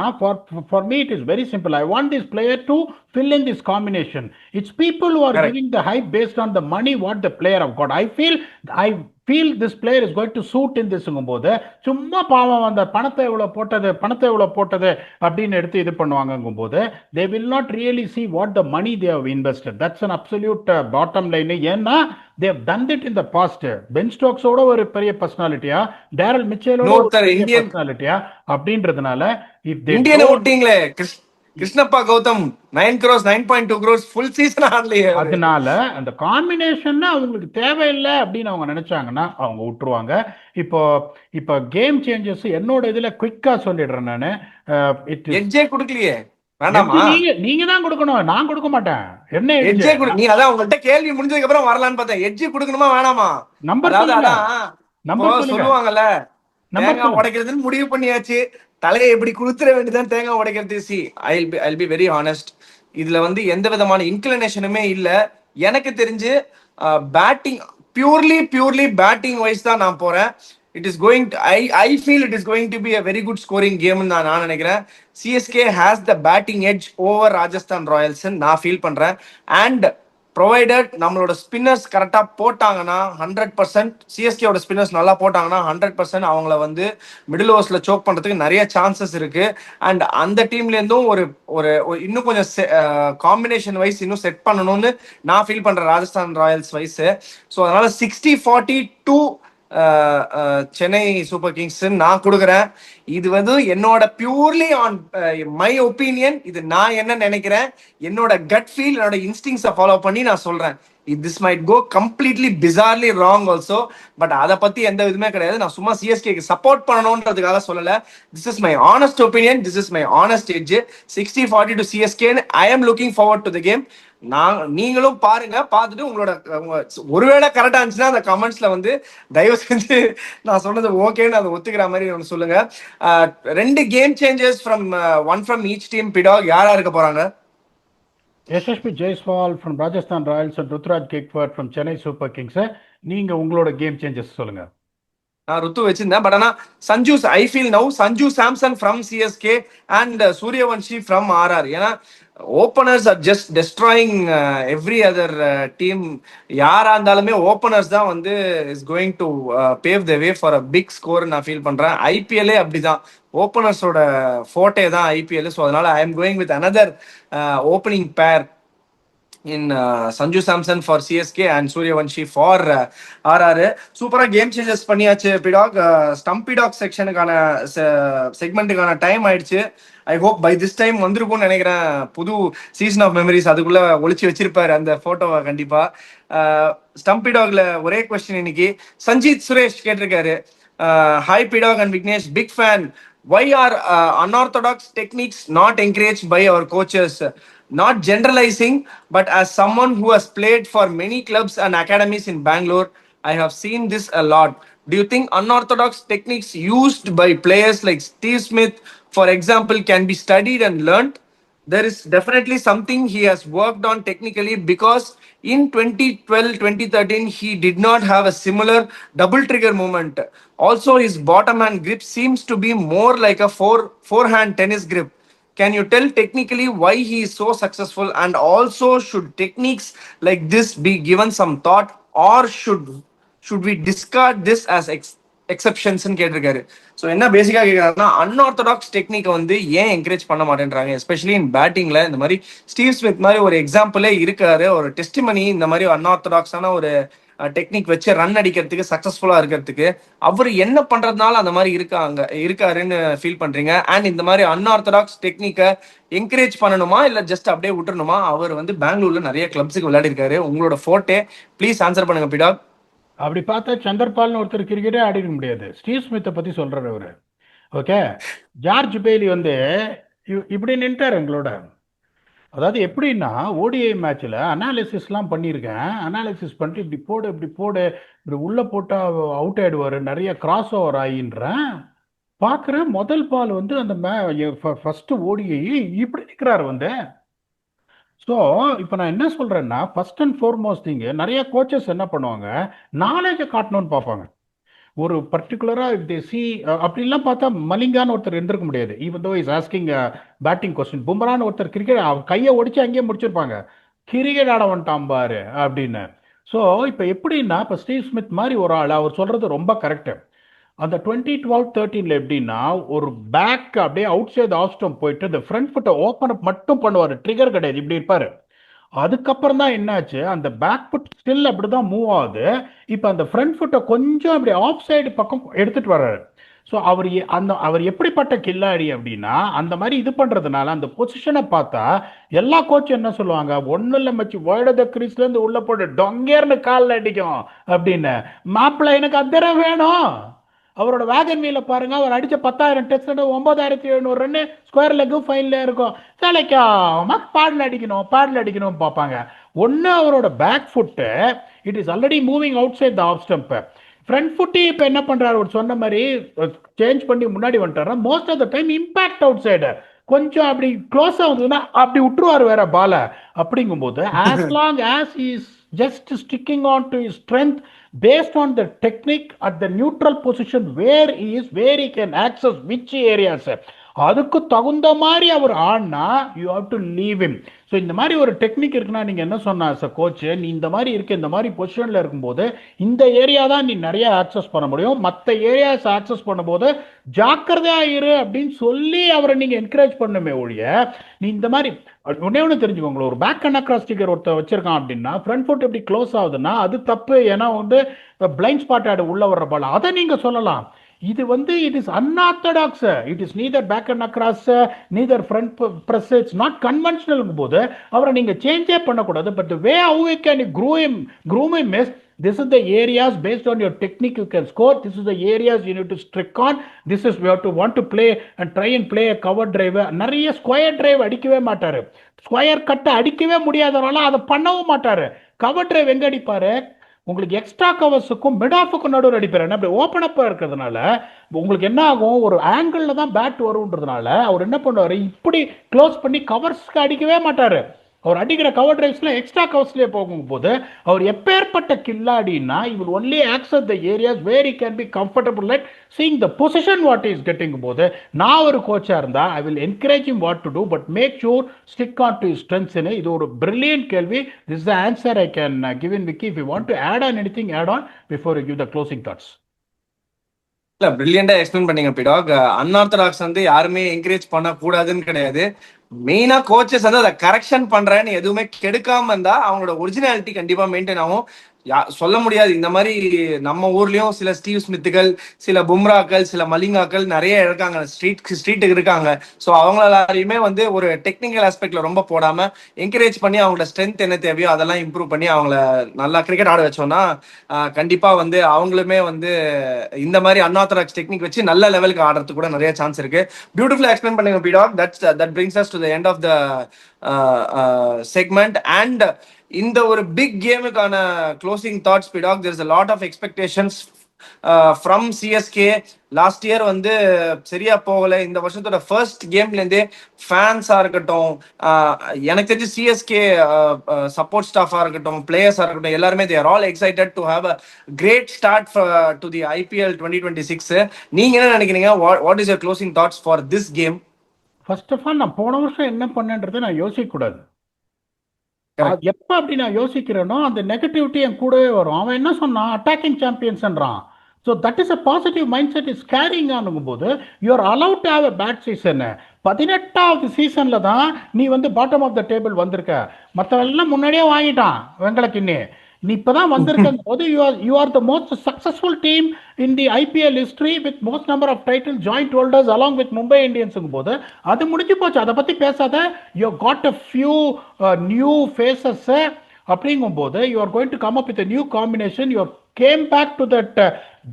for me it is very simple. I want this player to fill in this combination. It's people who are Correct. giving the hype based on the money what the player have got. I feel this player is going to suit in this போது சும்மா பாவம் அந்த பணத்தை எவ்வளவு போட்டது அப்படின்னு எடுத்து இது பண்ணுவாங்கும் போது they will not really see what the money they have invested. That's an absolute bottom line. ஏன்னா they have done it in the past. Ben ஸ்டோக்ஸோட ஒரு பெரிய பர்சனாலிட்டியா, டேரல் மிச்சேலோட ஒரு பெரிய பர்சனாலிட்டியா அப்படின்றதுனால இந்தியனை விட்டீங்களே Krishnappa Gowtham 9 crores 9.2 crores full season ஆடலையே. அதனால அந்த காம்பினேஷன் அவங்களுக்கு தேவையில்லை அப்படின்னு அவங்க நினைச்சாங்கன்னா அவங்க விட்டுருவாங்க. இப்போ கேம் சேஞ்சஸ் என்னோட இதுல குயிக்கா சொல்லிடுறேன் நானு. எட்ஜே கொடுக்கலையே. வேண்டாமா? நீங்க நீங்க தான் கொடுக்கணும், நான் கொடுக்க மாட்டேன். என்ன எட்ஜே கொடு. நீ அதான் உங்கள்கிட்ட கேள்வி முடிஞ்சதுக்கு அப்புறம் வரலான்னு பார்த்தேன். எட்ஜ் கொடுக்கணுமா வேணாமா? நம்பர் அதாவது சொல்லுங்க, அதான் இப்போ நம்பர் சொல்லுங்க, சொல்லுவாங்கல்ல, நம்பர் தேங்காய் சொல்லுங்க. உடைக்கிறதுன்னு முடிவு பண்ணியாச்சு. தலையை எப்படி குடுத்துற வேண்டியதான் தேங்காய் உடைக்கிறது. C I'll be very honest. இதுல வந்து எந்த விதமான இன்க்ளினேஷனுமே இல்ல. எனக்கு தெரிஞ்சு பேட்டிங், பியூர்லி பேட்டிங் வைஸ் தான் நான் போறேன். It is going I feel it is going to be a very good scoring game நான் நினைக்கிறேன். CSK has the batting edge over Rajasthan Royals நான் ஃபீல் பண்றேன். அண்ட் ப்ரொவைடட் நம்மளோட ஸ்பின்னர்ஸ் கரெக்டாக போட்டாங்கன்னா 100%, சிஎஸ்கேவோட ஸ்பின்னர்ஸ் நல்லா போட்டாங்கன்னா 100% அவங்கள வந்து மிடில் ஓவர்ஸில் சோக் பண்ணுறதுக்கு நிறைய சான்சஸ் இருக்கு. அண்ட் அந்த டீம்லேருந்தும் ஒரு ஒரு இன்னும் கொஞ்சம் காம்பினேஷன் வைஸ் இன்னும் செட் பண்ணணும்னு நான் ஃபீல் பண்ணுறேன் ராஜஸ்தான் ராயல்ஸ் வைஸ். ஸோ அதனால 60-42 சென்னை சூப்பர் கிங்ஸ் நான் கொடுக்குறேன். இது வந்து என்னோட பியூர்லி ஆன் மை ஒப்பீனியன். இது நான் என்ன நினைக்கிறேன், என்னோட கட் ஃபீல், என்னோட இன்ஸ்டிங்ஸை ஃபாலோ பண்ணி நான் சொல்றேன். This might go completely bizarrely wrong also. But அதை பத்தி எந்த விதமே கிடையாது. நான் சும்மா சிஎஸ்கேக்கு சப்போர்ட் பண்ணணும்ன்றதுக்காக சொல்லல. This is my honest opinion, this is my honest edge. 60-40 to CSK. I am looking forward to the game. நீங்களும் பாருங்க, பார்த்துட்டு உங்களோட ஒருவேளை கரெக்டா இருந்துச்சுன்னா அந்த கமெண்ட்ஸ்ல வந்து தயவு செஞ்சு நான் சொன்னது ஓகேன்னு அதை ஒத்துக்கிற மாதிரி ஒன்று சொல்லுங்க. ரெண்டு game changers one from each team. பிடாக் யாரா இருக்க போறாங்க? எஸ்எஸ்பி Jaiswal from Rajasthan Royals and Ruturaj Gaikwad from Chennai Super Kings. நீங்க உங்களோட கேம் சேஞ்சஸ் சொல்லுங்க. நான் ருத்து வச்சிருந்தேன். பட் ஆனா I feel now Sanju Samson from CSK and Suryavanshi from RR. ஏன்னா openers are just destroying every other team. யாரா இருந்தாலுமே ஓப்பனர்ஸ் தான் வந்து is going to pave the way for a big score நான் ஃபீல் பண்றேன். ஐபிஎல்லே அப்படிதான், ஓப்பனர்ஸோட ஃபோட்டே தான் ஐபிஎல். ஸோ அதனால I am going with another opening pair in Sanju Samson for CSK and Suryavanshi for RR. சூப்பரா கேம் சேஞ்சஸ் பண்ணியாச்சு பிடாக். ஸ்டம்பி டாக் செக்ஷனுக்கான செக்மெண்ட்டுக்கான டைம் ஆயிடுச்சு. I hope by this time வந்திருக்கும்னு நினைக்கிறேன். புது சீசன் ஆஃப் மெமரிஸ் அதுக்குள்ள ஒளிச்சு வச்சிருப்பாரு அந்த போட்டோவை கண்டிப்பா. ஸ்டம்பி டாக்ல ஒரே கொஸ்டின் இன்னைக்கு சஞ்சித் சுரேஷ் கேட்டிருக்காரு. ஹாய் பிடாக் and Vignesh, big fan. Why are unorthodox techniques not encouraged by our coaches? Not generalizing, but as someone who has played for many clubs and academies in Bangalore, I have seen this a lot. Do you think unorthodox techniques used by players like Steve Smith, for example, can be studied and learned? There is definitely something he has worked on technically, because in 2012-2013 he did not have a similar double trigger movement. Also his bottom hand grip seems to be more like a forehand tennis grip. Can you tell technically why he is so successful, and also should techniques like this be given some thought, or should we discard this as எக்ஸப்ஷன்ஸ்னு கேட்டிருக்காரு. So என்ன பேசிக்காக கேட்குறாருன்னா, unorthodox டெக்னிக்கை வந்து ஏன் encourage பண்ண மாட்டேன்றாங்க, especially in பேட்டிங்ல. இந்த மாதிரி ஸ்டீவ் ஸ்மித் மாதிரி ஒரு எக்ஸாம்பிளே இருக்காரு, ஒரு டெஸ்டிமனி இந்த மாதிரி அன்ஆர்த்தடாக்ஸான ஒரு டெக்னிக் வச்சு ரன் அடிக்கிறதுக்கு சக்சஸ்ஃபுல்லா இருக்கிறதுக்கு. அவர் என்ன பண்றதுனால அந்த மாதிரி இருக்காருன்னு ஃபீல் பண்றீங்க? அண்ட் இந்த மாதிரி அன்ஆர்த்தடாக்ஸ் டெக்னிக்கை என்கரேஜ் பண்ணணுமா இல்ல ஜஸ்ட் அப்படியே விட்டுறணுமா? அவர் வந்து பெங்களூர்ல நிறைய கிளப்ஸுக்கு விளையாடி இருக்காரு. உங்களோட ஃபோட்டே ப்ளீஸ் ஆன்சர் பண்ணுங்க பிடாக். அப்படி பார்த்தா சந்தர்பால்னு ஒருத்தர் கிரிக்கெட்டே ஆடிக்க முடியாது. ஸ்டீவ் ஸ்மித்தை பத்தி சொல்றாரு அவரு. ஓகே, ஜார்ஜ் பெய்லி வந்து இப்படி நின்ட்டார் எங்களோட. அதாவது எப்படின்னா, ஓடிஐ மேட்ச்ல அனாலிசிஸ்லாம் பண்ணியிருக்கேன். அனாலிசிஸ் பண்ணிட்டு இப்படி போடு இப்படி உள்ள போட்டா அவுட் ஆயிடுவாரு, நிறைய கிராஸ் ஓவர் ஆகின்றேன். பார்க்குறேன் முதல் பால் வந்து அந்த ஃபர்ஸ்ட் ஓடிஐ இப்படி நிற்கிறாரு வந்து. ஸோ இப்போ நான் என்ன சொல்கிறேன்னா, ஃபர்ஸ்ட் அண்ட் ஃபார்மோஸ்ட் இங்கே நிறைய கோச்சஸ் என்ன பண்ணுவாங்க, நாலேஜை காட்டணும்னு பார்ப்பாங்க. ஒரு பர்டிகுலராக இஃப் தே சி அப்படிலாம் பார்த்தா மலிங்கான்னு ஒருத்தர் இருந்திருக்க முடியாது. Even though is asking batting question. பும்ரான்னு ஒருத்தர் கிரிக்கெட் கையை ஒடிச்சு அங்கேயே முடிச்சிருப்பாங்க, கிரிக்கெட் ஆட வந்துட்டான் பாரு அப்படின்னு. ஸோ இப்போ எப்படின்னா, இப்போ ஸ்டீவ் ஸ்மித் மாதிரி ஒரு ஆள், அவர் சொல்கிறது ரொம்ப கரெக்டு. அந்த 2012-13 எப்படின்னா, ஒரு பேக் அப்படியே அவுட் சைட் ஆஃப் ஸ்டம்ப் போயிட்டு இந்த ஃப்ரண்ட் ஃபுட்டை ஓப்பன் அப் மட்டும் பண்ணுவார், ட்ரிகர் கிடையாது, இப்படி இருப்பாரு. அதுக்கப்புறம் தான் என்னாச்சு, அந்த பேக் ஃபுட் ஸ்டில் அப்படிதான் மூவ் ஆகுது. இப்போ அந்த ஃப்ரண்ட் ஃபுட்டை கொஞ்சம் அப்படி ஆஃப் சைடு பக்கம் எடுத்துட்டு வர்றாரு. ஸோ அவர் எப்படிப்பட்ட கில்லாடி அப்படின்னா, அந்த மாதிரி இது பண்றதுனால அந்த பொசிஷனை பார்த்தா எல்லா கோச்சும் என்ன சொல்லுவாங்க, ஒன்றும் இல்லை மச்சி, வேர்டு கிரீஸ்ல இருந்து உள்ள போட்டு டொங்கேர்னு காலில் அடிக்கும் அப்படின்னு. மாப்பிள்ளை எனக்கு அத்தர வேணும் அவரோட வேகன் வீல பாருங்க, அவர் அடிச்ச 10,000 டெஸ்ட் 9,700 ரன் ஸ்கொயர் லெக்கும் ஃபைன்ல இருக்கும். தலைக்காம பேட்ல அடிக்கணும் பார்ப்பாங்க. ஒன்று அவரோட back foot it is already moving outside the off stump. Front foot இப்போ என்ன பண்றாரு, அவர் சொன்ன மாதிரி சேஞ்ச் பண்ணி முன்னாடி வந்துட்டாரு. Most of the time impact outside கொஞ்சம் அப்படி க்ளோஸ் ஆகுதுன்னா அப்படி விட்டுருவார் வேற பால. அப்படிங்கும்போது as long as is just sticking on to his strength based on the technique at the neutral position where he is, where he can access which areas, அதுக்கு தகுந்த மாதிரி அவர் ஆடினா you have to leave him. So இந்த மாதிரி ஒரு technique இருக்குன்னா நீங்கள் என்ன சொன்ன சார் கோச், நீ இந்த மாதிரி இருக்க, இந்த மாதிரி பொசிஷனில் இருக்கும்போது இந்த ஏரியா தான் நீ நிறைய ஆக்சஸ் பண்ண முடியும், மற்ற ஏரியாஸ் ஆக்சஸ் பண்ணும்போது ஜாக்கிரதையா இரு அப்படின்னு சொல்லி அவரை நீங்கள் என்கரேஜ் பண்ணுமே ஒழிய, நீ இந்த மாதிரி ஒன்னே ஒன்று தெரிஞ்சுக்கோங்களேன், ஒரு பேக் அண்ட் அக்ராஸ் ஸ்டிக்கர் ஒருத்தர் வச்சிருக்கான் அப்படின்னா ஃப்ரண்ட் ஃபுட் எப்படி க்ளோஸ் ஆகுதுன்னா அது தப்பு. ஏன்னா பிளைண்ட் ஸ்பாட் ஆடு உள்ள வர்ற பால் அதை நீங்கள் சொல்லலாம். இது it is unorthodox, it is neither back and across neither front press, it's not conventional போது அவரை நீங்க சேஞ்சே பண்ணக்கூடாது. But way how you can groom him is, this is the areas based on your technique you can score, this is the areas you need to strict on, this is we have to want to play and try and play a cover drive. நிறைய square drive அடிக்கவே மாட்டாரு, square கட்டை அடிக்கவே முடியாதவரால அதை பண்ணவும் மாட்டாரு. Cover drive எங்க அடிப்பாரு, உங்களுக்கு எக்ஸ்ட்ரா கவர்ஸுக்கும் மிட் ஆஃபுக்கும் நடுவில் அடிப்பார். அப்படி ஓப்பன் அப்பாக இருக்கிறதுனால உங்களுக்கு என்ன ஆகும், ஒரு ஆங்கிளில் தான் பேட் வருன்றதுனால அவர் என்ன பண்ணுவார், இப்படி க்ளோஸ் பண்ணி கவர்ஸ்க்கு அடிக்கவே மாட்டார். அவர் அடிக்கிற கவர் டிரைவ்ஸ்ல எக்ஸ்ட்ரா கவர்ஸ்லேயே போகும்போது அவர் எப்பேற்பட்ட கில்லாடினா இவர் only access the areas where he can be comfortable at seeing the position what is getting போது. நான் ஒரு கோச்சாக இருந்தால் I will encourage him what to do, but make sure stick on to strengths. இது ஒரு பிரில்லியன்ட் கேள்வி. This is the answer I can give in விக்கி. If you want to add on anything add on before you give the closing thoughts. இல்ல பிரில்லியண்டா explain பண்ணீங்க பிடாக். Unorthodox யாருமே encourage பண்ண கூடாதுன்னு கிடையாது. மெயினா கோச்சஸ் அதை கரெக்ஷன் பண்றேன்னு எதுவுமே கெடுக்காம இருந்தா அவங்களோட ஒரிஜினாலிட்டி கண்டிப்பா மெயின்டைன் ஆகும். சொல்ல முடியாது, இந்த மாதிரி நம்ம ஊர்லயும் சில ஸ்டீவ் ஸ்மித்துகள், சில பும்ராக்கள், சில மலிங்காக்கள் நிறைய இருக்காங்க, ஸ்ட்ரீட்டுக்கு இருக்காங்க. ஸோ அவங்கள எல்லாரையுமே ஒரு டெக்னிக்கல் ஆஸ்பெக்ட்ல ரொம்ப போடாம என்கரேஜ் பண்ணி அவங்களோட ஸ்ட்ரென்த் என்ன தேவையோ அதெல்லாம் இம்ப்ரூவ் பண்ணி அவங்கள நல்லா கிரிக்கெட் ஆட வச்சோம்னா கண்டிப்பா அவங்களுமே இந்த மாதிரி அன்ஆர்த்தடாக்ஸ் டெக்னிக் வச்சு நல்ல லெவலுக்கு ஆடுறதுக்கு கூட நிறைய சான்ஸ் இருக்கு. பியூட்டிஃபுல்லா எக்ஸ்பிளைன் பண்ணுங்க பிடாக். That brings us to the end of the segment. And இந்த ஒரு பிக் கேமுக்கான க்ளோசிங் தாட்ஸ் பிடாக். There is a lot of expectations from CSK. Last year சரியா போகல. இந்த வருஷத்தோட ஃபர்ஸ்ட் கேம்ல இருந்தே ஃபேன்ஸா இருக்கட்டும், எனக்கு தெரிஞ்சு சிஎஸ்கே சப்போர்ட் ஸ்டாஃபா இருக்கட்டும், பிளேயர்ஸா இருக்கட்டும், எல்லாருமே they are all excited to have a great start to the IPL 2026. நீங்க என்ன நினைக்கிறீங்க? What is your closing thoughts for this game? First of all நான் போன வருஷம் என்ன பண்ணேன்றதை நான் யோசிக்க கூடாது. எப்ப அப்படி நான் யோசிக்கிறேனோ அந்த நெகட்டிவிட்டி என் கூடவே வரும். அவன் என்ன சொன்னான், அட்டாக்கிங் சாம்பியன்ஸ்ன்றான். So that is a positive mindset is carrying ஆனுங்கும் போது you are allowed to have a bad season. 18வது சீசன்ல தான் நீ பாட்டம் ஆஃப் த டேபிள் வந்திருக்க. மற்றவெல்லாம் முன்னாடியே வாங்கிட்டான் வெங்கலக்கிண்ணே. நீ இப்பதான் வந்திருக்கும் போது you are the most successful team in the IPL history with most number of title joint holders along with Mumbai இந்தியன்ஸுங்கும் போது அது முடிஞ்சு போச்சு. அதை பத்தி பேசாத. You got a few new faces. அப்படிங்கும்போது you are going to come up with new combination. You came back to that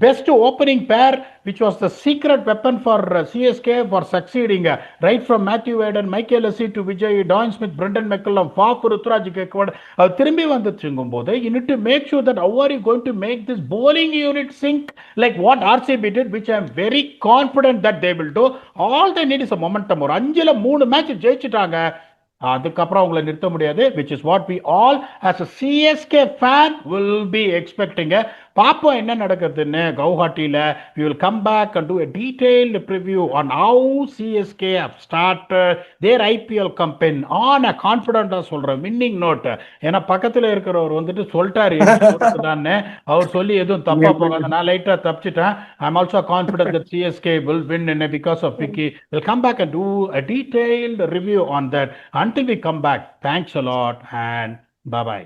best opening pair which was the secret weapon for CSK for succeeding, right from Matthew Hayden, Michael Essien to Vijay, Don Smith, Brendan McCullum, Faf, Ruturaj Gaikwad. திரும்பி வந்துச்சுங்கும் போது you need to make sure that how are you going to make this bowling unit sink like what RCB did, which I am very confident that they will do. All they need is a momentum. ஒரு 5ல 3 match ஜெயிச்சிட்டாங்க, அதுக்கப்புறம் அவங்களை நிறுத்த முடியாது. which is what we all as a CSK fan will be expecting. பார்ப்போம் என்ன நடக்குதுன்னு கவுஹாட்டியில். we will come back and do a detailed preview on how CSK have started their IPL campaign on a confident சொல்ற winning note. ஏன்னா பக்கத்தில் இருக்கிறவர் சொல்லிட்டாரு தானே, அவர் சொல்லி எதுவும் தப்பா போகாது. நான் லைட்டா தப்பிச்சிட்டேன். I'm also confident that CSK will win because of Vicky. We'll come back and do a detailed review on that. Until we come back, thanks a lot and bye bye.